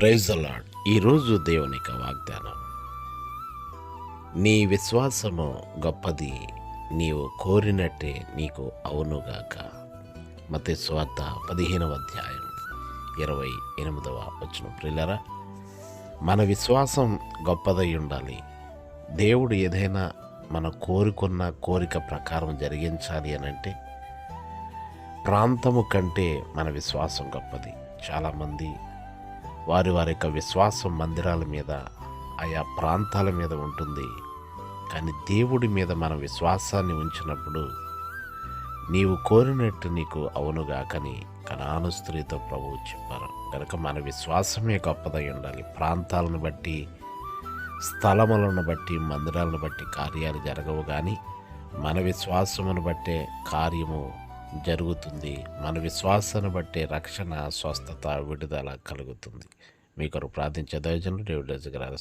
Praise the lord. ఈరోజు దేవుని యొక్క వాగ్దానం, నీ విశ్వాసము గొప్పది, నీవు కోరినట్టే నీకు అవునుగాక. మత్తయి సువార్త 15వ అధ్యాయం 28వ వచనం. ప్రియులారా, మన విశ్వాసం గొప్పదై ఉండాలి. దేవుడు ఏదైనా మన కోరుకున్న కోరిక ప్రకారం జరిగించాలి అనంటే ప్రాంతము కంటే మన విశ్వాసం గొప్పది. చాలామంది వారి యొక్క విశ్వాసం మందిరాల మీద, ఆయా ప్రాంతాల మీద ఉంటుంది. కానీ దేవుడి మీద మన విశ్వాసాన్ని ఉంచినప్పుడు నీవు కోరినట్టు నీకు అవునుగాకని కనాను స్త్రీతో ప్రభువు చెప్పారు. కనుక మన విశ్వాసమే గొప్పదై ఉండాలి. ప్రాంతాలను బట్టి, స్థలములను బట్టి, మందిరాలను బట్టి కార్యాలు జరగవు, కానీ మన విశ్వాసమును బట్టే కార్యము జరుగుతుంది. మన విశ్వాసాన్ని బట్టే రక్షణ, స్వస్థత, విడుదల కలుగుతుంది. మీ కొరకు ప్రార్థించే దైవజనులు డేవిడ్ గారు